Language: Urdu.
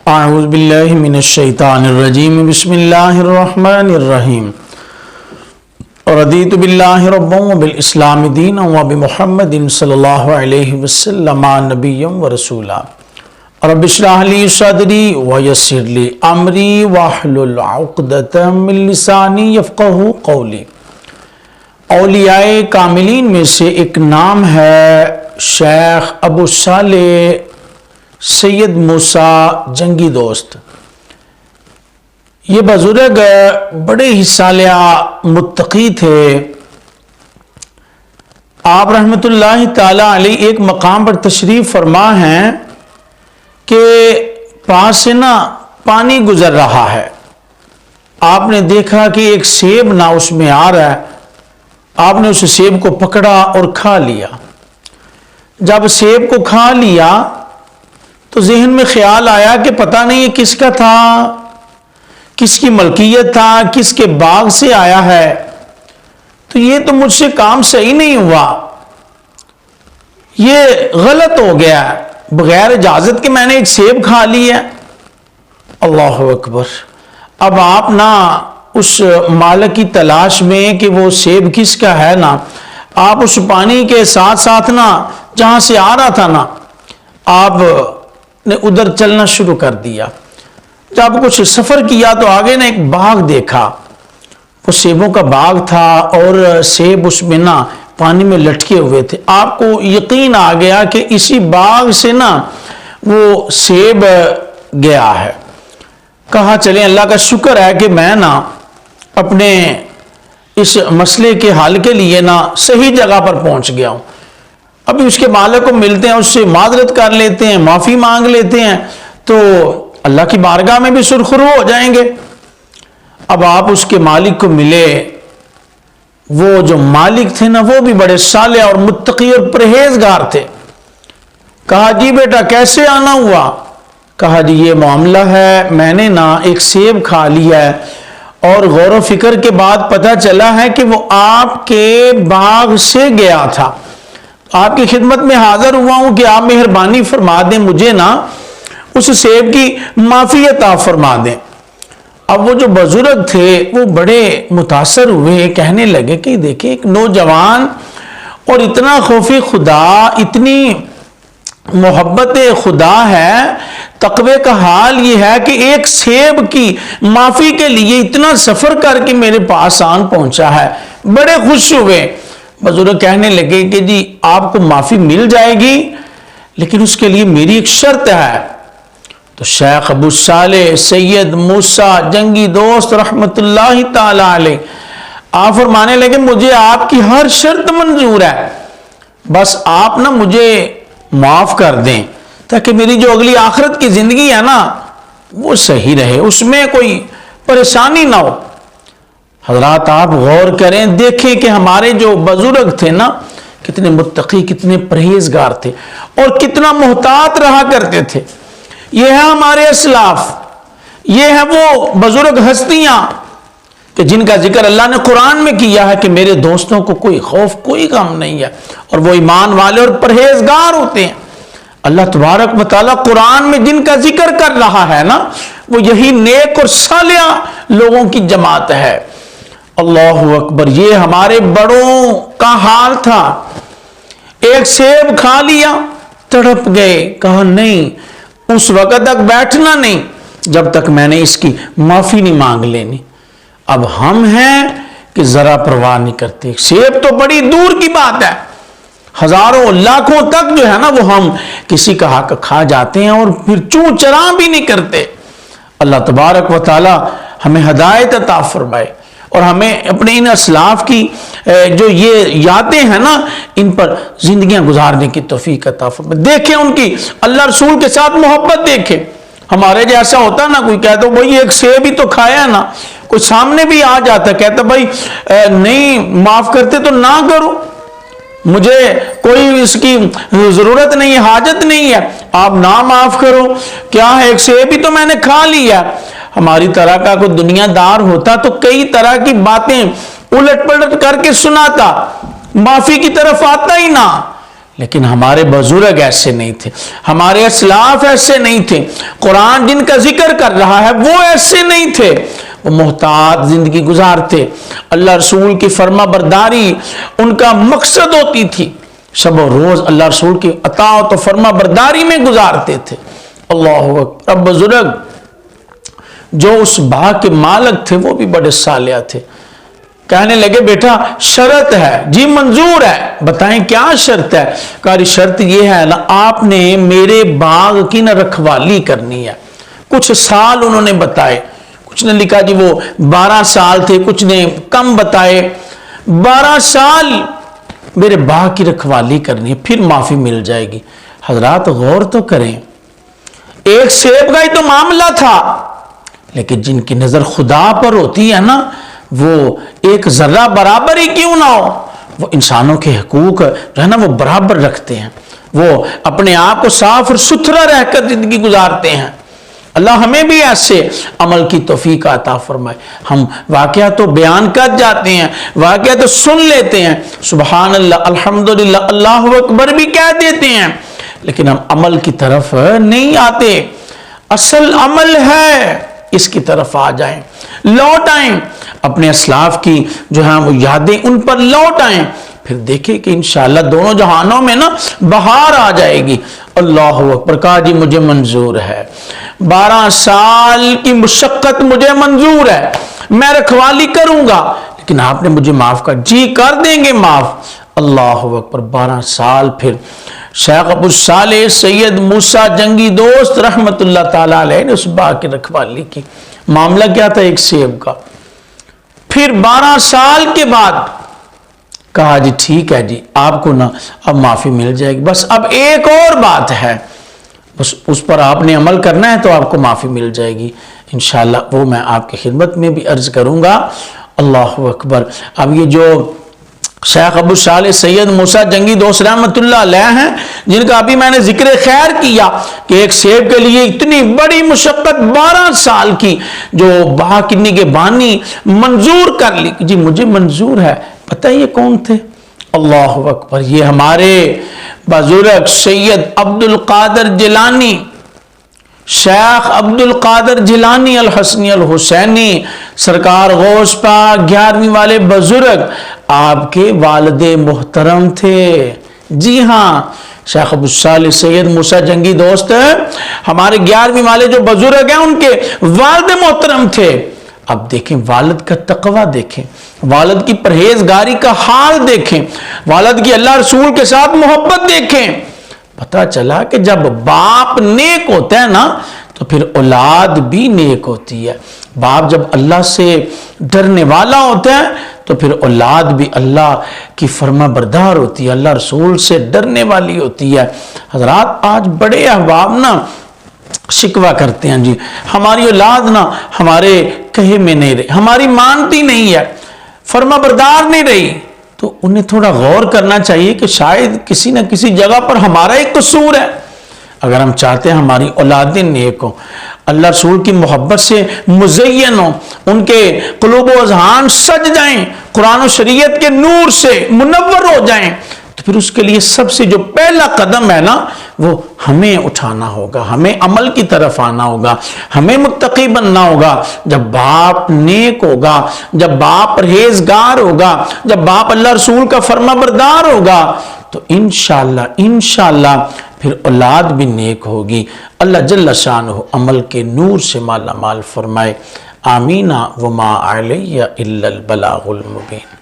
اعوذ باللہ من الشیطان الرجیم بسم اللہ الرحمن الرحیم رضیت باللہ ربا وبالاسلام دینا وبمحمد صلی اللہ علیہ وسلم نبیا ورسولا رب اشرح لی صدری ویسر لی امری واحلل عقدۃ من لسانی یفقہوا قولی۔ اولیاء کاملین میں سے ایک نام ہے شیخ ابو صالح سید موسیٰ جنگی دوست۔ یہ بزرگ بڑے ہی صالح متقی تھے۔ آپ رحمت اللہ تعالی علیہ ایک مقام پر تشریف فرما ہیں کہ پاس سے پانی گزر رہا ہے۔ آپ نے دیکھا کہ ایک سیب اس میں آ رہا ہے۔ آپ نے اس سیب کو پکڑا اور کھا لیا۔ جب سیب کو کھا لیا تو ذہن میں خیال آیا کہ پتہ نہیں یہ کس کا تھا، کس کی ملکیت تھا، کس کے باغ سے آیا ہے، تو یہ تو مجھ سے کام صحیح نہیں ہوا، یہ غلط ہو گیا، بغیر اجازت کے میں نے ایک سیب کھا لیا۔ اللہ اکبر۔ اب آپ اس مالک کی تلاش میں کہ وہ سیب کس کا ہے آپ اس پانی کے ساتھ ساتھ جہاں سے آ رہا تھا آپ نے ادھر چلنا شروع کر دیا۔ جب کچھ سفر کیا تو آگے ایک باغ دیکھا، وہ سیبوں کا باغ تھا اور سیب اس میں پانی میں لٹکے ہوئے تھے۔ آپ کو یقین آ گیا کہ اسی باغ سے وہ سیب گیا ہے۔ کہا چلیں اللہ کا شکر ہے کہ میں اپنے اس مسئلے کے حل کے لیے صحیح جگہ پر پہنچ گیا ہوں۔ ابھی اس کے مالک کو ملتے ہیں، اس سے معذرت کر لیتے ہیں، معافی مانگ لیتے ہیں، تو اللہ کی بارگاہ میں بھی سرخرو ہو جائیں گے۔ اب آپ اس کے مالک کو ملے، وہ جو مالک تھے وہ بھی بڑے صالح اور متقی اور پرہیزگار تھے۔ کہا جی بیٹا کیسے آنا ہوا؟ کہا جی یہ معاملہ ہے، میں نے ایک سیب کھا لیا ہے اور غور و فکر کے بعد پتہ چلا ہے کہ وہ آپ کے باغ سے گیا تھا۔ آپ کی خدمت میں حاضر ہوا ہوں کہ آپ مہربانی فرما دیں، مجھے اس سیب کی معافی عطا فرما دیں۔ اب وہ جو بزرگ تھے وہ بڑے متاثر ہوئے، کہنے لگے کہ دیکھیں ایک نوجوان اور اتنا خوف خدا، اتنی محبت خدا ہے، تقوی کا حال یہ ہے کہ ایک سیب کی معافی کے لیے اتنا سفر کر کے میرے پاس آن پہنچا ہے۔ بڑے خوش ہوئے۔ بزرگ کہنے لگے کہ جی آپ کو معافی مل جائے گی، لیکن اس کے لیے میری ایک شرط ہے۔ تو شیخ ابو صالح سید موسیٰ جنگی دوست رحمت اللہ تعالی علیہ آپ فرمانے لگے مجھے آپ کی ہر شرط منظور ہے، بس آپ مجھے معاف کر دیں تاکہ میری جو اگلی آخرت کی زندگی ہے وہ صحیح رہے، اس میں کوئی پریشانی نہ ہو۔ حضرات آپ غور کریں، دیکھیں کہ ہمارے جو بزرگ تھے کتنے متقی، کتنے پرہیزگار تھے اور کتنا محتاط رہا کرتے تھے۔ یہ ہے ہمارے اسلاف، یہ ہے وہ بزرگ ہستیاں کہ جن کا ذکر اللہ نے قرآن میں کیا ہے کہ میرے دوستوں کو کوئی خوف کوئی غم نہیں ہے، اور وہ ایمان والے اور پرہیزگار ہوتے ہیں۔ اللہ تبارک و تعالیٰ قرآن میں جن کا ذکر کر رہا ہے وہ یہی نیک اور صالح لوگوں کی جماعت ہے۔ اللہ اکبر۔ یہ ہمارے بڑوں کا حال تھا، ایک سیب کھا لیا، تڑپ گئے، کہا نہیں اس وقت تک بیٹھنا نہیں جب تک میں نے اس کی معافی نہیں مانگ لینی۔ اب ہم ہیں کہ ذرا پرواہ نہیں کرتے، سیب تو بڑی دور کی بات ہے، ہزاروں لاکھوں تک جو ہے وہ ہم کسی کا حق کھا جاتے ہیں اور پھر چوں چراں بھی نہیں کرتے۔ اللہ تبارک و تعالی ہمیں ہدایت عطا فرمائے اور ہمیں اپنے ان اسلاف کی جو یہ یادیں ہیں ان پر زندگیاں گزارنے کی توفیق عطا فرمائے۔ دیکھیں ان کی اللہ رسول کے ساتھ محبت، دیکھیں ہمارے جیسا ہوتا کوئی کہتا بھائی ایک سیب ہی تو کھایا کوئی سامنے بھی آ جاتا کہتا بھائی نہیں معاف کرتے تو نہ کرو، مجھے کوئی اس کی ضرورت نہیں ہے، حاجت نہیں ہے، آپ نہ معاف کرو، کیا ہے ایک سیب ہی تو میں نے کھا لیا۔ ہماری طرح کا کوئی دنیا دار ہوتا تو کئی طرح کی باتیں الٹ پلٹ کر کے سناتا، معافی کی طرف آتا ہی نہ، لیکن ہمارے بزرگ ایسے نہیں تھے، ہمارے اسلاف ایسے نہیں تھے، قرآن جن کا ذکر کر رہا ہے وہ ایسے نہیں تھے، وہ محتاط زندگی گزارتے، اللہ رسول کی فرما برداری ان کا مقصد ہوتی تھی، شب و روز اللہ رسول کی اطاعت و فرما برداری میں گزارتے تھے۔ اللہ اکبر۔ اب بزرگ جو اس باغ کے مالک تھے وہ بھی بڑے صالح تھے، کہنے لگے بیٹا شرط ہے، جی منظور ہے، بتائیں کیا شرط ہے؟ کہا شرط یہ ہے نا، آپ نے میرے باغ کی نہ رکھوالی کرنی ہے۔ کچھ سال انہوں نے بتائے، کچھ نے لکھا جی وہ 12 سال تھے، کچھ نے کم بتائے، 12 سال میرے باغ کی رکھوالی کرنی ہے، پھر معافی مل جائے گی۔ حضرات غور تو کریں، ایک سیب کا ہی تو معاملہ تھا، لیکن جن کی نظر خدا پر ہوتی ہے نا، وہ ایک ذرہ برابر ہی کیوں نہ ہو، وہ انسانوں کے حقوق جو ہے نا وہ برابر رکھتے ہیں، وہ اپنے آپ کو صاف اور ستھرا رہ کر زندگی گزارتے ہیں۔ اللہ ہمیں بھی ایسے عمل کی توفیق عطا فرمائے۔ ہم واقعہ تو بیان کر جاتے ہیں، واقعہ تو سن لیتے ہیں، سبحان اللہ الحمدللہ اللہ اکبر بھی کہہ دیتے ہیں، لیکن ہم عمل کی طرف نہیں آتے۔ اصل عمل ہے، اس کی طرف آ جائیں، لوٹ آئیں، اپنے اسلاف کی جو ہیں وہ یادیں ان پر لوٹ آئیں، پھر دیکھیں کہ انشاءاللہ دونوں جہانوں میں نا بہار آ جائے گی۔ اللہ اکبر۔ کہا جی مجھے منظور ہے، 12 سال کی مشقت مجھے منظور ہے، میں رکھوالی کروں گا، لیکن آپ نے مجھے معاف کر، جی کر دیں گے معاف۔ اللہ اکبر۔ 12 سال پھر شیخ ابو صالح سید موسیٰ جنگی دوست رحمت اللہ تعالیٰ علیہ نے اس باغ کی رکھوالی کی۔ معاملہ کیا تھا؟ ایک سیب کا۔ پھر 12 سال کے بعد کہا جی ٹھیک ہے جی آپ کو نا اب معافی مل جائے گی، بس اب ایک اور بات ہے، بس اس پر آپ نے عمل کرنا ہے تو آپ کو معافی مل جائے گی انشاءاللہ، وہ میں آپ کی خدمت میں بھی عرض کروں گا۔ اللہ اکبر۔ اب یہ جو شیخ ابو صالح سید موسیٰ جنگی دوست رحمت اللہ علیہ ہیں، جن کا ابھی میں نے ذکر خیر کیا کہ ایک سیب کے لیے اتنی بڑی مشقت 12 سال کی، جو باغ کی نگہبانی منظور کر لی، جی مجھے منظور ہے۔ پتہ یہ کون تھے؟ اللہ اکبر۔ یہ ہمارے بزرگ سید عبد القادر جیلانی، شیخ عبد القادر جیلانی الحسنی الحسینی سرکار غوث پاک 11ویں والے بزرگ، آپ کے والد محترم تھے۔ جی ہاں، شیخ ابو صالح سید موسیٰ جنگی دوست ہمارے 11ویں والے جو بزرگ ہیں ان کے والد محترم تھے۔ اب دیکھیں والد کا تقوی دیکھیں، والد کی پرہیزگاری کا حال دیکھیں، والد کی اللہ رسول کے ساتھ محبت دیکھیں۔ پتہ چلا کہ جب باپ نیک ہوتا ہے نا تو پھر اولاد بھی نیک ہوتی ہے۔ باپ جب اللہ سے ڈرنے والا ہوتا ہے تو پھر اولاد بھی اللہ کی فرما بردار ہوتی ہے، اللہ رسول سے ڈرنے والی ہوتی ہے۔ حضرات آج بڑے احباب نا شکوہ کرتے ہیں، جی ہماری اولاد نا ہمارے کہے میں نہیں رہی، ہماری مانتی نہیں ہے، فرما بردار نہیں رہی، تو انہیں تھوڑا غور کرنا چاہیے کہ شاید کسی نہ کسی جگہ پر ہمارا ایک قصور ہے۔ اگر ہم چاہتے ہیں ہماری اولادیں نیک ہوں، اللہ رسول کی محبت سے مزین ہوں، ان کے قلوب و اذہان سج جائیں، قرآن و شریعت کے نور سے منور ہو جائیں، تو پھر اس کے لیے سب سے جو پہلا قدم ہے نا وہ ہمیں اٹھانا ہوگا، ہمیں عمل کی طرف آنا ہوگا، ہمیں متقی بننا ہوگا۔ جب باپ نیک ہوگا، جب باپ پرہیزگار ہوگا، جب باپ اللہ رسول کا فرما بردار ہوگا تو انشاءاللہ پھر اولاد بھی نیک ہوگی۔ اللہ جل شانہ عمل کے نور سے مالا مال فرمائے۔ آمین وما علیہ الا البلاغ المبین۔